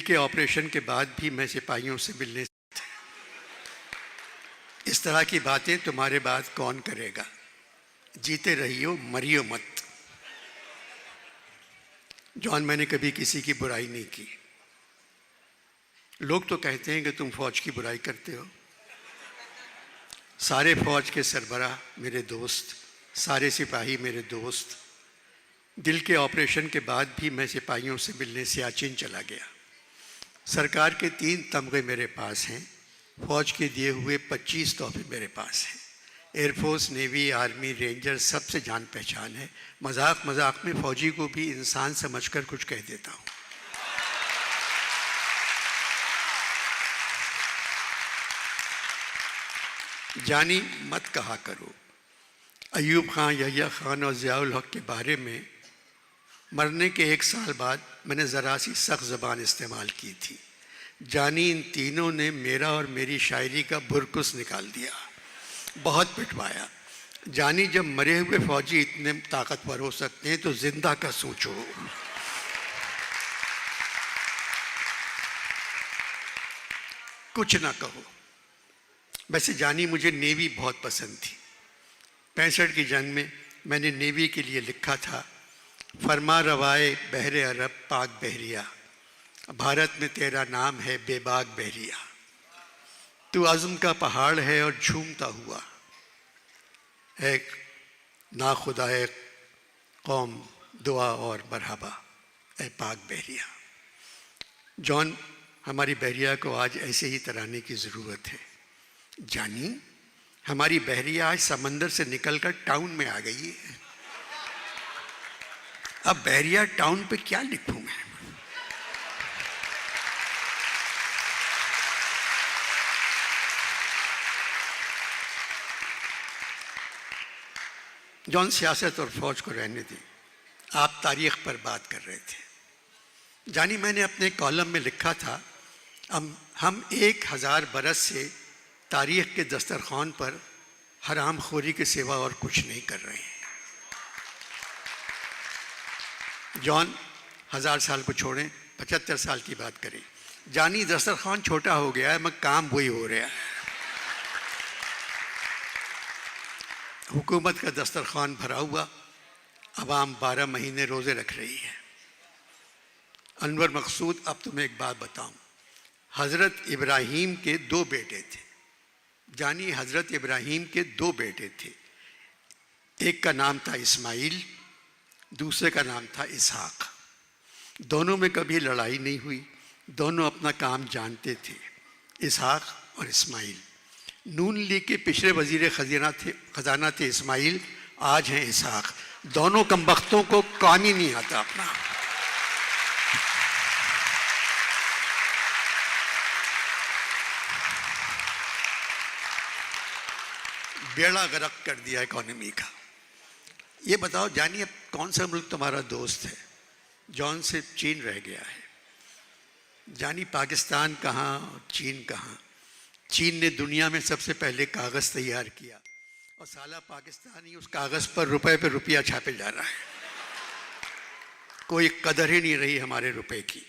के ऑपरेशन के बाद भी मैं सिपाहियों से मिलने इस तरह की बातें तुम्हारे बाद कौन करेगा। जीते रहियो, मरियो मत। जॉन, मैंने कभी किसी की बुराई नहीं की। लोग तो कहते हैं कि तुम फौज की बुराई करते हो। सारे फौज के सरबराह मेरे दोस्त, सारे सिपाही मेरे दोस्त। दिल के ऑपरेशन के बाद भी मैं सिपाहियों से मिलने सियाचिन चला गया। सरकार के 3 तमगे मेरे पास हैं। फौज के दिए हुए 25 तोहफे मेरे पास हैं। एयरफोर्स, नेवी, आर्मी, रेंजर सबसे जान पहचान है। मजाक मजाक में फौजी को भी इंसान समझकर कुछ कह देता हूँ। जानी मत कहा करो। अयूब खान, यहिया खान और ज़ियाउल हक के बारे में मरने के 1 साल बाद मैंने ज़रा सी सख्त ज़बान इस्तेमाल की थी। जानी, इन तीनों ने मेरा और मेरी शायरी का बुरकुस निकाल दिया, बहुत पिटवाया। जानी, जब मरे हुए फौजी इतने ताकतवर हो सकते हैं तो जिंदा का सोचो। कुछ ना कहो। वैसे जानी, मुझे नेवी बहुत पसंद थी। 65 की जंग में मैंने नेवी के लिए लिखा था, फरमा रवाए बहरे अरब पाक बहरिया, भारत में तेरा नाम है बेबाक बहरिया। तू अज़्म का पहाड़ है और झूमता हुआ एक ना खुदाए कौम, दुआ और मरहबा ए पाक बहरिया। जॉन, हमारी बहरिया को आज ऐसे ही तराने की ज़रूरत है। जानी, हमारी बहरिया आज समंदर से निकलकर टाउन में आ गई है। अब बहरिया टाउन पे क्या लिखूं मैं? जॉन, सियासत और फौज को रहने दें, आप तारीख पर बात कर रहे थे। जानी, मैंने अपने कॉलम में लिखा था, हम 1000 बरस से तारीख के दस्तरखान पर हरामखोरी के सिवा और कुछ नहीं कर रहे हैं। जॉन, 1000 साल को छोड़ें, 75 साल की बात करें। जानी, दस्तरखान छोटा हो गया है मगर काम वही हो रहा है। हुकूमत का दस्तरखान भरा हुआ, अवाम 12 महीने रोज़े रख रही है। अनवर मकसूद, अब तुम्हें एक बात बताऊं। हज़रत इब्राहीम के 2 बेटे थे। जानी, हज़रत इब्राहीम के 2 बेटे थे। एक का नाम था इस्माइल, दूसरे का नाम था इसहाक। दोनों में कभी लड़ाई नहीं हुई, दोनों अपना काम जानते थे, इसहाक और इस्माइल। नून लीग के पिछले वजीर खजाना थे इस्माइल, आज हैं इसहाक। दोनों कमबख्तों को काम ही नहीं आता अपना। बेड़ा गर्क कर दिया इकोनॉमी का। ये बताओ जानी, अब कौन सा मुल्क तुम्हारा दोस्त है? जॉन, से चीन रह गया है। जानी, पाकिस्तान कहाँ और चीन कहाँ? चीन ने दुनिया में सबसे पहले कागज़ तैयार किया और साला पाकिस्तान ही उस कागज़ पर रुपए पे रुपया छापे जा रहा है। कोई कदर ही नहीं रही हमारे रुपए की।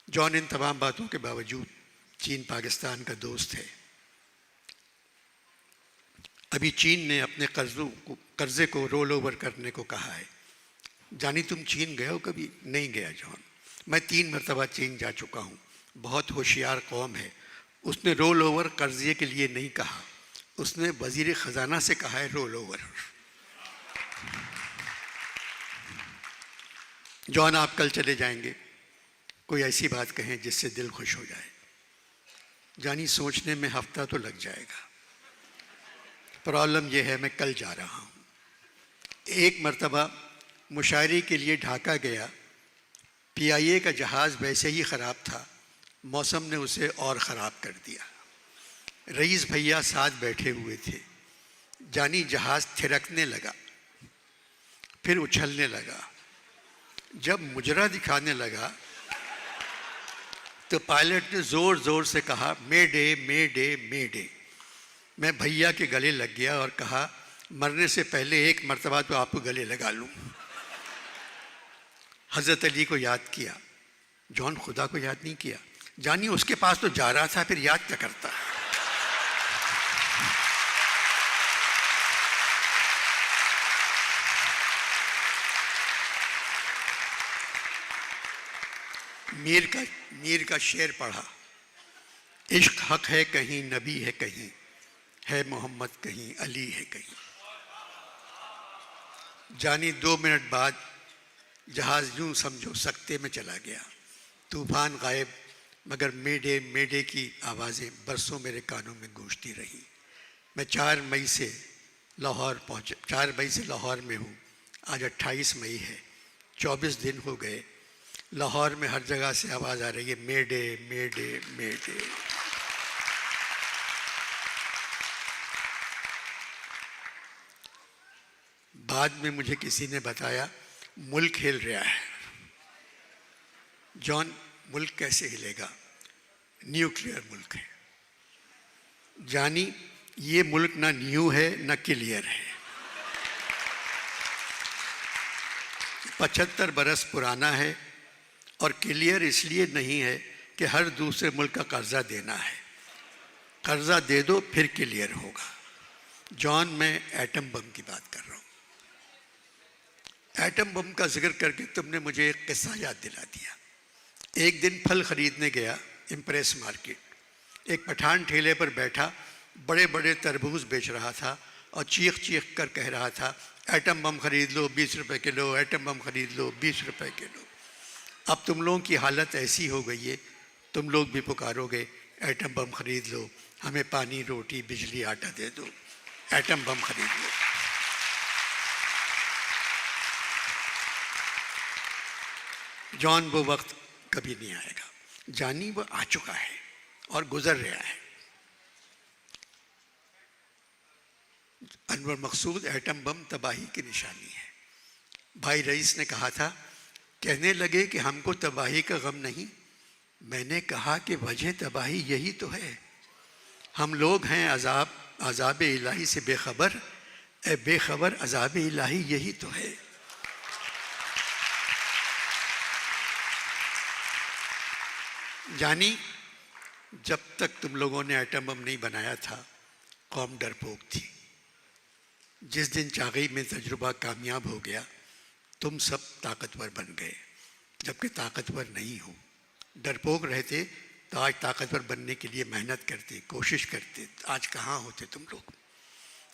जॉन, इन तमाम बातों के बावजूद चीन पाकिस्तान का दोस्त है। अभी चीन ने अपने कर्जे को रोल ओवर करने को कहा है। जानी, तुम चीन गए हो कभी? नहीं गया जॉन, मैं 3 मरतबा चीन जा चुका हूँ। बहुत होशियार कौम है। उसने रोल ओवर कर्जे के लिए नहीं कहा, उसने वजीर ख़जाना से कहा है रोल ओवर। जॉन, आप कल चले जाएंगे, कोई ऐसी बात कहें जिससे दिल खुश हो जाए। जानी, सोचने में हफ्ता तो लग जाएगा। प्रॉब्लम यह है, मैं कल जा रहा हूँ। एक मरतबा मुशायरे के लिए ढाका गया। PIA का जहाज़ वैसे ही ख़राब था, मौसम ने उसे और ख़राब कर दिया। रईस भैया साथ बैठे हुए थे। जानी, जहाज़ थिरकने लगा, फिर उछलने लगा। जब मुजरा दिखाने लगा तो पायलट ने ज़ोर ज़ोर से कहा, मेडे मेडे मेडे। मैं भैया के गले लग गया और कहा, मरने से पहले एक मरतबा तो आपको गले लगा लूँ। हज़रत अली को याद किया। जॉन खुदा को याद नहीं किया। जानी उसके पास तो जा रहा था, फिर याद क्या करता। मीर का शेर पढ़ा, इश्क हक है कहीं, नबी है कहीं, है मोहम्मद कहीं, अली है कहीं। जानी 2 मिनट बाद जहाज यूं समझो सकते में चला गया। तूफान गायब, मगर मेडे मेडे की आवाज़ें बरसों मेरे कानों में गूंजती रही। मैं 4 मई से लाहौर में हूँ। आज 28 मई है, 24 दिन हो गए। लाहौर में हर जगह से आवाज़ आ रही है, मेडे मेडे मेडे। बाद में मुझे किसी ने बताया मुल्क हिल रहा है। जॉन, मुल्क कैसे हिलेगा? न्यूक्लियर मुल्क है। जानी, ये मुल्क ना न्यू है ना क्लियर है। 75 बरस पुराना है और क्लियर इसलिए नहीं है कि हर दूसरे मुल्क का कर्जा देना है। कर्जा दे दो फिर क्लियर होगा। जॉन, मैं एटम बम की बात कर रहा हूँ। एटम बम का जिक्र करके तुमने मुझे एक किस्सा याद दिला दिया। एक दिन फल खरीदने गया इम्प्रेस मार्केट। एक पठान ठेले पर बैठा बड़े बड़े तरबूज बेच रहा था और चीख चीख कर कह रहा था, एटम बम खरीद लो 20 रुपए किलो, एटम बम खरीद लो 20 रुपए किलो। अब तुम लोगों की हालत ऐसी हो गई है, तुम लोग भी पुकारोगे एटम बम खरीद लो, हमें पानी रोटी बिजली आटा दे दो, एटम बम खरीद लो। जॉन, वो वक्त कभी नहीं आएगा। जानी, वो आ चुका है और गुजर रहा है। अनवर मकसूद, एटम बम तबाही की निशानी है। भाई रईस ने कहा था, कहने लगे कि हमको तबाही का गम नहीं। मैंने कहा कि वजह तबाही यही तो है। हम लोग हैं अजाब इलाही से बेखबर, ए बेखबर अजाब इलाही यही तो है। जानी, जब तक तुम लोगों ने एटम बम नहीं बनाया था, कौम डरपोक थी। जिस दिन चागई में तजुर्बा कामयाब हो गया, तुम सब ताकतवर बन गए, जबकि ताकतवर नहीं हो। डरपोक रहते तो आज ताकतवर बनने के लिए मेहनत करते, कोशिश करते। आज कहाँ होते तुम लोग?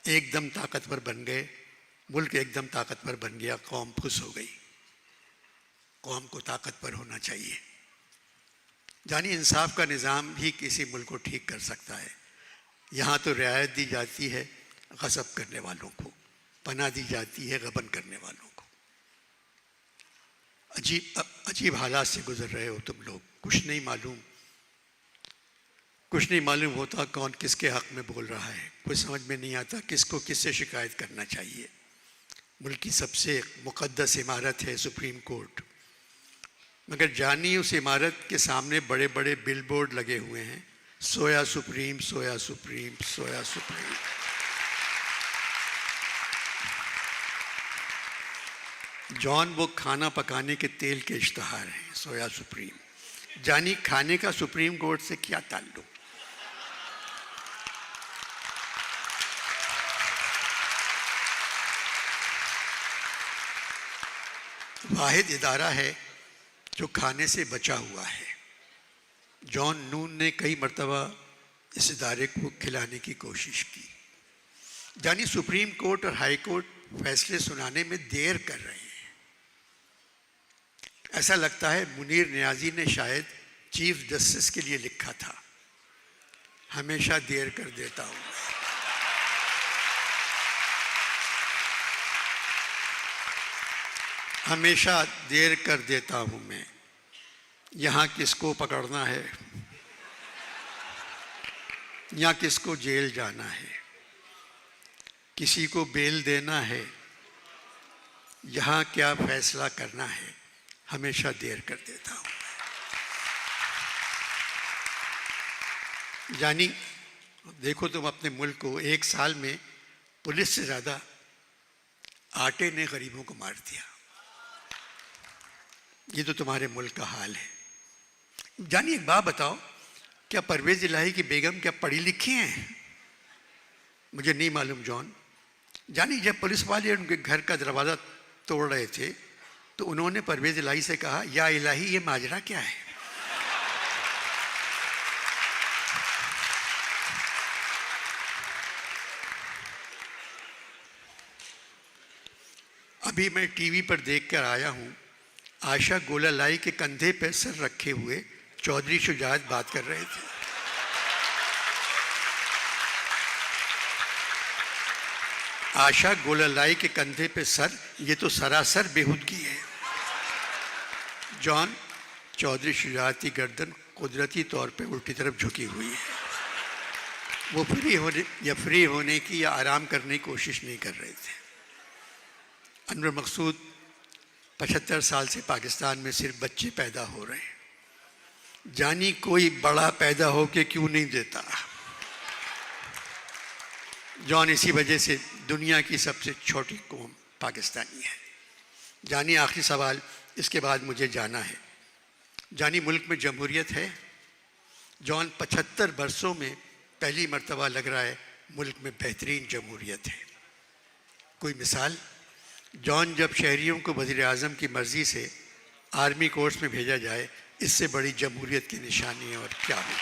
एकदम ताकतवर बन गए, मुल्क एकदम ताकतवर बन गया, कौम खुश हो गई। कौम को ताकतवर होना चाहिए। जानी, इंसाफ का निज़ाम ही किसी मुल्क को ठीक कर सकता है। यहाँ तो रियायत दी जाती है गज़ब करने वालों को, पनाह दी जाती है गबन करने वालों को। अजीब हालात से गुजर रहे हो तुम लोग। कुछ नहीं मालूम होता कौन किसके हक में बोल रहा है। कुछ समझ में नहीं आता किसको किससे शिकायत करना चाहिए। मुल्क की सबसे मुक़द्दस इमारत है सुप्रीम कोर्ट, मगर जानी, उस इमारत के सामने बड़े बड़े बिल बोर्ड लगे हुए हैं, सोया सुप्रीम, सोया सुप्रीम, सोया सुप्रीम। जॉन, वो खाना पकाने के तेल के इश्तहार हैं, सोया सुप्रीम। जानी, खाने का सुप्रीम कोर्ट से क्या ताल्लुक? वाहिद इदारा है जो खाने से बचा हुआ है। जॉन, नून ने कई मर्तबा इस इदारे को खिलाने की कोशिश की। जानी, सुप्रीम कोर्ट और हाई कोर्ट फैसले सुनाने में देर कर रहे हैं। ऐसा लगता है मुनीर नियाजी ने शायद चीफ जस्टिस के लिए लिखा था, हमेशा देर कर देता हूँ। हमेशा देर कर देता हूँ मैं। यहाँ किसको पकड़ना है या किसको जेल जाना है, किसी को बेल देना है, यहाँ क्या फैसला करना है, हमेशा देर कर देता हूँ। जानी, देखो तुम अपने मुल्क को 1 साल में पुलिस से ज़्यादा आटे ने गरीबों को मार दिया। ये तो तुम्हारे मुल्क का हाल है। जानिए एक बात बताओ, क्या परवेज इलाही की बेगम क्या पढ़ी लिखी हैं? मुझे नहीं मालूम जॉन। जानिए जब पुलिस वाले उनके घर का दरवाज़ा तोड़ रहे थे तो उन्होंने परवेज इलाही से कहा, या इलाही ये माजरा क्या है? अभी मैं टीवी पर देखकर आया हूं, आशा गोलालाई के कंधे पर सर रखे हुए चौधरी शुजात बात कर रहे थे। आशा गोलालाई के कंधे पे सर, ये तो सरासर बेहूदगी है। जॉन, चौधरी शुजात की गर्दन कुदरती तौर पे उल्टी तरफ झुकी हुई है। वो फ्री होने की या आराम करने की कोशिश नहीं कर रहे थे। अनवर मकसूद, 75 साल से पाकिस्तान में सिर्फ बच्चे पैदा हो रहे हैं। जानी कोई बड़ा पैदा हो के क्यों नहीं देता? जॉन, इसी वजह से दुनिया की सबसे छोटी कौम पाकिस्तानी है। जानी आखिरी सवाल, इसके बाद मुझे जाना है। जानी मुल्क में जमहूरियत है? जॉन, 75 बरसों में पहली मर्तबा लग रहा है मुल्क में बेहतरीन जमहूरियत है। कोई मिसाल? जॉन, जब शहरियों को वज़ीर आज़म की मर्ज़ी से आर्मी कोर्स में भेजा जाए, इससे बड़ी जमहूरियत की निशानी है और क्या है?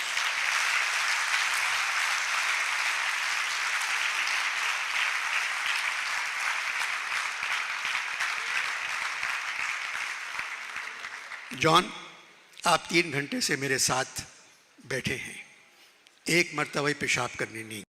जॉन, आप 3 घंटे से मेरे साथ बैठे हैं, एक मर्तबा पेशाब करने नहीं